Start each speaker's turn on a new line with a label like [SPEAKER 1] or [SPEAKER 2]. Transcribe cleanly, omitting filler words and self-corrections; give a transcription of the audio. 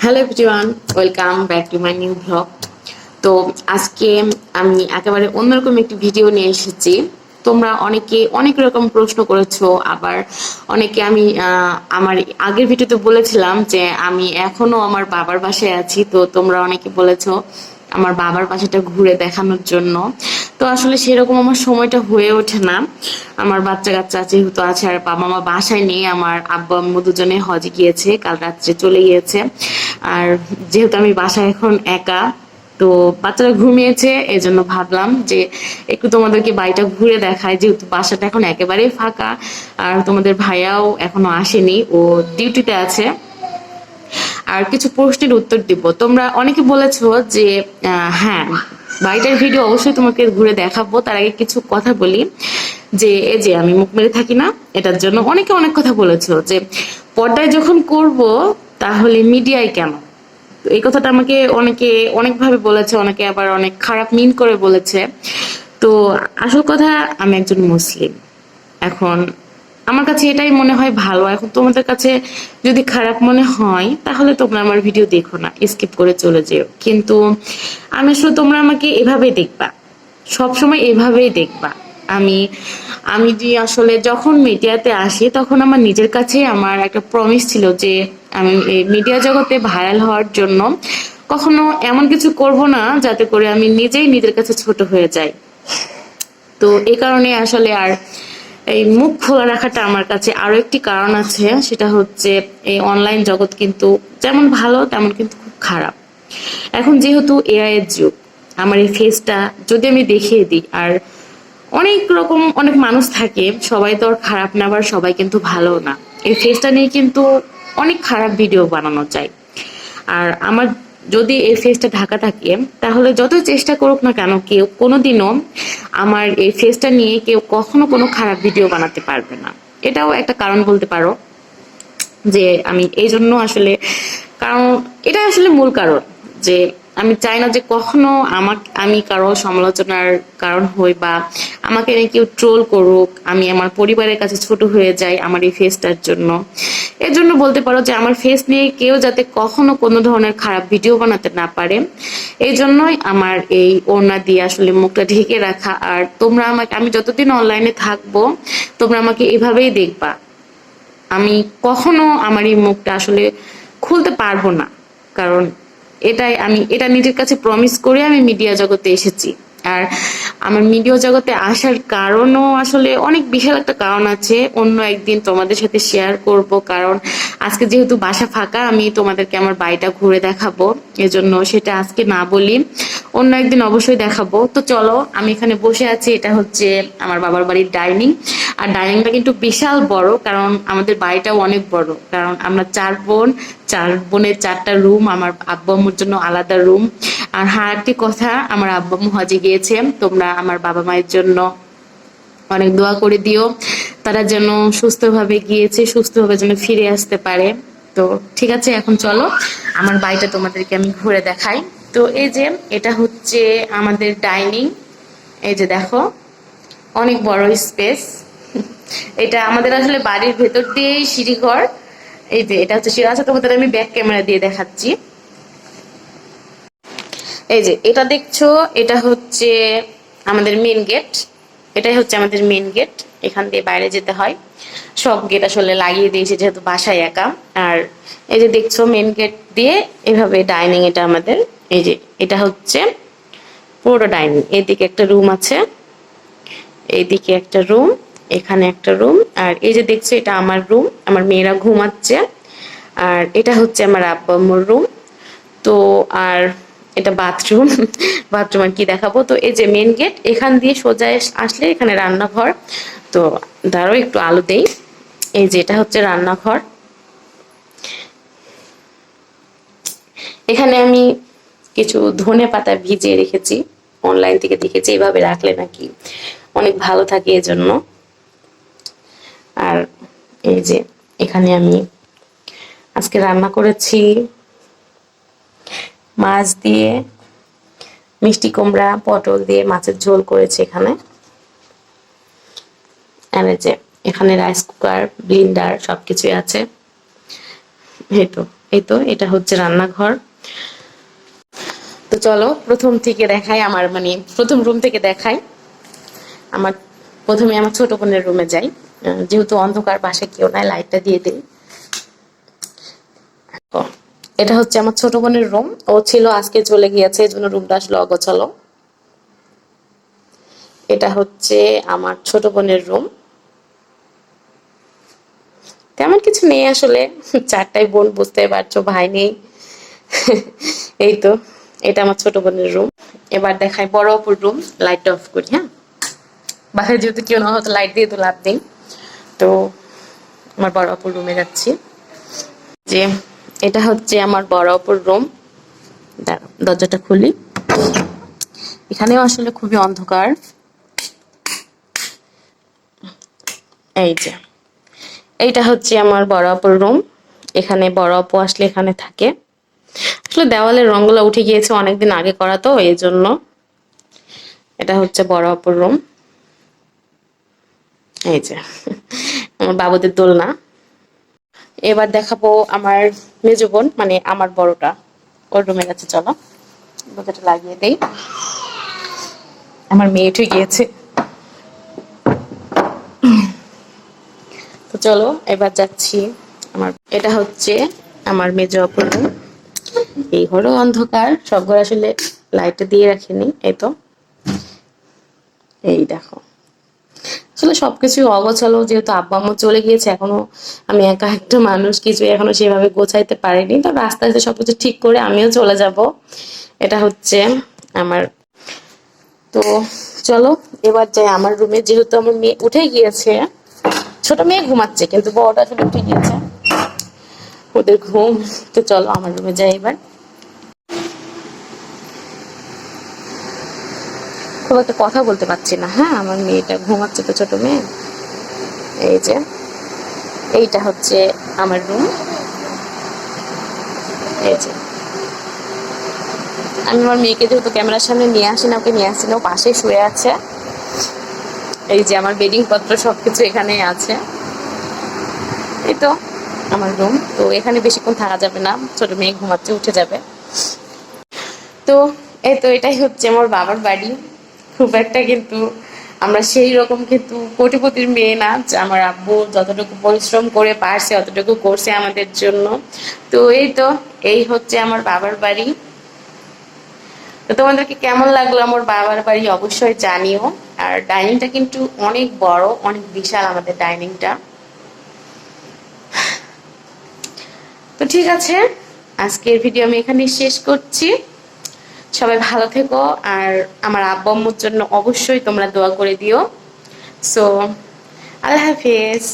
[SPEAKER 1] Hello everyone, welcome back to my new blog. তো আজকে আমি একেবারে অন্যরকম একটি ভিডিও নিয়ে এসেছি। তোমরা অনেকে অনেক রকম প্রশ্ন করেছো, আবার অনেকে আমার আগের ভিডিওতে বলেছিলাম যে আমি এখনো আমার বাবার বাসায় আছি। তো তোমরা অনেকে বলেছো আমার বাবার বাসাটা ঘুরে দেখানোর জন্য। তো আসলে সেরকম আমার সময়টা হয়ে ওঠে না। আমার বাচ্চা কাচ্চা যেহেতু আছে, আর বাবা মা বাসায় নেই, আমার আব্বু আম্মু দুজনে হজে গিয়েছে, কাল রাত্রে চলে গিয়েছে। আর যেহেতু আমি বাসায় এখন একা, তো বাচ্চারা ঘুমিয়েছে, এই জন্য ভাবলাম যে একটু তোমাদেরকে বাড়িটা ঘুরে দেখায়, যেহেতু বাসাটা এখন একেবারেই ফাঁকা। আর তোমাদের ভাইয়াও এখনো আসেনি, ও ডিউটিতে আছে। আর কিছু প্রশ্নের উত্তর দিব। তোমরা অনেকে বলেছো যে হ্যাঁ, বাড়িটার ভিডিও অবশ্যই তোমাকে ঘুরে দেখাবো, তার আগে কিছু কথা বলি। যে এই যে আমি মুখ মেরে থাকি না, এটার জন্য অনেকে অনেক কথা বলেছো যে পর্দায় যখন করব তাহলে মিডিয়ায় কেন। তো এই কথাটা আমাকে অনেকে অনেকভাবে বলেছে, অনেকে আবার অনেক খারাপ মিন করে বলেছে। তো আসল কথা, আমি একজন মুসলিম। এখন আমার কাছে এটাই মনে হয় ভালো। এখন তোমাদের কাছে যদি খারাপ মনে হয় তাহলে তোমরা আমার ভিডিও দেখো না, স্কিপ করে চলে যেও। কিন্তু আমি আসলে তোমরা আমাকে এভাবেই দেখবা, সবসময় এভাবেই দেখবা। আমি আমি যে আসলে যখন মিডিয়াতে আসি তখন আমার নিজের কাছে আমার একটা প্রমিস ছিল যে আমি এই মিডিয়া জগতে ভাইরাল হওয়ার জন্য কখনো এমন কিছু করব না যাতে করে আমি নিজেই নিজের কাছে ছোট হয়ে যাই। তো এই কারণে আসলে আর এই মুখ খোলা রাখাটা আমার কাছে আরো একটি কারণ আছে, সেটা হচ্ছে এই অনলাইন জগৎ কিন্তু যেমন ভালো তেমন কিন্তু খুব খারাপ। এখন যেহেতু এআই এর যুগ, আমার এই ফেসটা যদি আমি দেখিয়ে দিই, আর অনেক রকম অনেক মানুষ থাকে, সবাই তো আর খারাপ না, আবার সবাই কিন্তু ভালো না। এই ফেসটা নিয়ে কিন্তু অনেক খারাপ ভিডিও বানানো যায়। আর আমার যদি এই ফেসটা ঢাকা থাকে, তাহলে যতই চেষ্টা করুক না কেন, কেউ কোনোদিনও আমার এই ফেসটা নিয়ে কেউ কখনো কোনো খারাপ ভিডিও বানাতে পারবে না। এটাও একটা কারণ বলতে পারো যে আমি এই জন্য আসলে, কারণ এটা আসলে মূল কারণ যে আমি চাই না যে কখনো আমি কারো সমালোচনার কারণ হই, বা আমাকে নিয়ে কেউ ট্রোল করুক, আমি আমার পরিবারের কাছে ছোট হয়ে যাই আমার এই ফেসটার জন্য। এর জন্য বলতে পারো যে আমার ফেস নিয়ে কেউ যাতে কখনো কোনো ধরনের খারাপ ভিডিও বানাতে না পারে, এই জন্যই আমার এই ওড়না দিয়ে আসলে মুখটা ঢেকে রাখা। আর তোমরা আমাকে, আমি যতদিন অনলাইনে থাকবো তোমরা আমাকে এভাবেই দেখবা। আমি কখনো আমার এই মুখটা আসলে খুলতে পারবো না, কারণ এটা নিজের কাছে প্রমিস করে আমি মিডিয়া জগতে এসেছি। আর আমার মিডিয়া জগতে আসার কারণও আসলে অনেক বিশাল একটা কারণ আছে, অন্য একদিন তোমাদের সাথে শেয়ার করব। কারণ আজকে যেহেতু বাসা ফাঁকা, আমি তোমাদেরকে আমার বাড়িটা ঘুরে দেখাবো, এজন্য সেটা আজকে না বলি, অন্য একদিন অবশ্যই দেখাবো। তো চলো, আমি এখানে বসে আছি, এটা হচ্ছে আমার বাবার বাড়ির ডাইনিং। আর ডাইনিংটা কিন্তু বিশাল বড়, কারণ আমাদের বাড়িটাও অনেক বড়, কারণ আমরা 4 বোন, 4 বোনের 4টা রুম, আমার আব্বু আম্মুর জন্য আলাদা রুম। আর হ্যাঁ, একটি কথা, আমার আব্বু আম্মু হজে গিয়েছে, তোমরা আমার বাবা মায়ের জন্য অনেক দোয়া করে দিও, তারা যেন সুস্থভাবে গিয়েছে, সুস্থভাবে যেন ফিরে আসতে পারে। তো ঠিক আছে, এখন চলো আমার বাড়িটা তোমাদেরকে আমি ঘুরে দেখাই। তো এই যে এটা হচ্ছে আমাদের ডাইনিং, এই যে দেখো অনেক বড় স্পেস। এটা আমাদের আসলে বাড়ির ভেতর দিয়েই সিঁড়িঘর। এই যে এটা হচ্ছে সিঁড়ি। আচ্ছা, তোমাদের আমি ব্যাক ক্যামেরা দিয়ে দেখাচ্ছি। এই যে এটা দেখছো, এটা হচ্ছে আমাদের মেন গেট। এটাই হচ্ছে আমাদের মেন গেট, এখান দিয়ে বাইরে যেতে হয়। সব গেট আসলে লাগিয়ে দিয়েছি যেহেতু বাসায় একা। আর এই যে দেখছো মেন গেট দিয়ে এভাবে ডাইনিং, এটা আমাদের। এই যে এটা হচ্ছে পুরো ডাইনিং, এদিকে একটা রুম আছে, এইদিকে একটা রুম, এখানে একটা রুম। আর এই যে দেখছো এটা আমার রুম, আমার মেয়েরা ঘুমাচ্ছে। আর এটা হচ্ছে আমার আব্বু আম্মুর রুম। তো আর এটা বাথরুম। বাথরুম আর কি দেখাবো। তো এই যে মেন গেট, এখান দিয়ে সোজা আসলে এখানে রান্নাঘর। তো দাঁড়াও একটু আলো দেই। এই যে এটা হচ্ছে রান্নাঘর। এখানে আমি কিছু ধনে পাতা ভিজিয়ে রেখেছি, অনলাইন থেকে দেখেছি এভাবে রাখলে নাকি অনেক ভালো থাকে, এজন্য। আর এই যে এখানে আমি আজকে রান্না করেছি মাছ দিয়ে, মিষ্টি কুমড়া পটল দিয়ে মাছের ঝোল করেছি এখানে। আর এই যে এখানে রাইস কুকার, ব্লেন্ডার সবকিছুই আছে। এই তো এই তো এটা হচ্ছে রান্নাঘর। তো চলো প্রথম থেকে দেখাই, আমার মানে প্রথম রুম থেকে দেখাই। আমার প্রথমে আমার ছোট বোনের রুমে যাই, যেহেতু অন্ধকার, বাসায় কেউ নাই, লাইটটা দিয়ে দিই। ও, এটা হচ্ছে আমার ছোট বোনের রুম, ও ছিল আজকে চলে গিয়েছে, এই জন্য রুমটা আসলে অগোছালো। এটা হচ্ছে আমার ছোট বোনের রুম, তেমন কিছু নেই আসলে, চারটাই বোন, বুঝতে পারছো, ভাই নেই। এই তো, এটা আমার ছোট বোনের রুম। এবার দেখাই বড় অপুর রুম। লাইটটা অফ করি, হ্যাঁ, বাসায় যেহেতু কেউ না, হয়তো লাইট দিয়ে তো লাভ নেই। তো আমার বড় অপুর রুমে যাচ্ছি। যে এটা হচ্ছে আমার বড় অপুর রুম। দাঁড়াও, দরজাটা খুলি। এখানেও আসলে খুবই অন্ধকার। এই যে এইটা হচ্ছে আমার বড় অপুর রুম। এখানে বড় অপু আসলে এখানে থাকে। আসলে দেওয়ালের রংগুলো উঠে গিয়েছে, অনেকদিন আগে করা তো, এই জন্য। এটা হচ্ছে বড় অপুর রুম। এই যে আমার বাবুদের দোলনা। এবার দেখাবো আমার মেজো বোন, মানে আমার বড়টা, ওর রুমে গেছে। চলো দরজাটা লাগিয়ে দেই। আমার মেয়ে উঠে গিয়েছে। তো চলো এবার যাচ্ছি। আমার এটা হচ্ছে আমার মেজো অপুর রুম। এই ঘরও অন্ধকার, সব ঘর আসলে লাইটটা দিয়ে রাখিনি। এই তো, এই দেখো, আসলে সবকিছু অগোছালো, যেহেতু আব্বা আম্মু চলে গিয়েছে, এখনো আমি একা একটা মানুষ, কিছু এখনো সেভাবে গোছাইতে পারিনি। তবে আস্তে আস্তে সবকিছু ঠিক করে আমিও চলে যাব। এটা হচ্ছে আমার। তো চলো এবার যাই আমার রুমে, যেহেতু আমার মেয়ে উঠে গিয়েছে। ছোট মেয়ে ঘুমাচ্ছে, কিন্তু বড়টা আসলে উঠে গিয়েছে, ওদের ঘুম। তো চলো আমার রুমে যাই এবার। খুব একটা কথা বলতে পারছি না, হ্যাঁ, আমার মেয়েটা ঘুমাচ্ছে তো, ছোট মেয়ে। এই যে এইটা হচ্ছে আমার রুম। এই যে আমি আমার মেয়েকে যেহেতু ক্যামেরার সামনে নিয়ে আসি না, ওকে নিয়ে আসি না, ও পাশে শুয়ে আছে। এই যে আমার বেডিং পত্র সবকিছু এখানে আছে। এই তো আমার রুম। তো এখানে বেশিক্ষণ থাকা যাবে না, ছোট মেয়ে ঘুমাচ্ছে, উঠে যাবে। তো এই তো এটাই হচ্ছে আমার বাবার বাড়ি। খুব একটা কিন্তু আমরা সেই রকম কিন্তু কোটিপতির মেয়ে না, যে আমার আব্বু যতটুকু পরিশ্রম করে পারছে অতটুকু করছে আমাদের জন্য। তো এই তো, এই হচ্ছে আমার বাবার বাড়ি। তো তোমাদেরকে কেমন লাগলো আমার বাবার বাড়ি অবশ্যই জানিও। আর ডাইনিংটা কিন্তু অনেক বড়, অনেক বিশাল আমাদের ডাইনিংটা। তো ঠিক আছে, আজকের ভিডিও আমি এখানে শেষ করছি। সবাই ভালো থেকো, আর আমার আব্বু আম্মুর জন্য অবশ্যই তোমরা দোয়া করে দিও। সো আল্লাহ হাফেজ।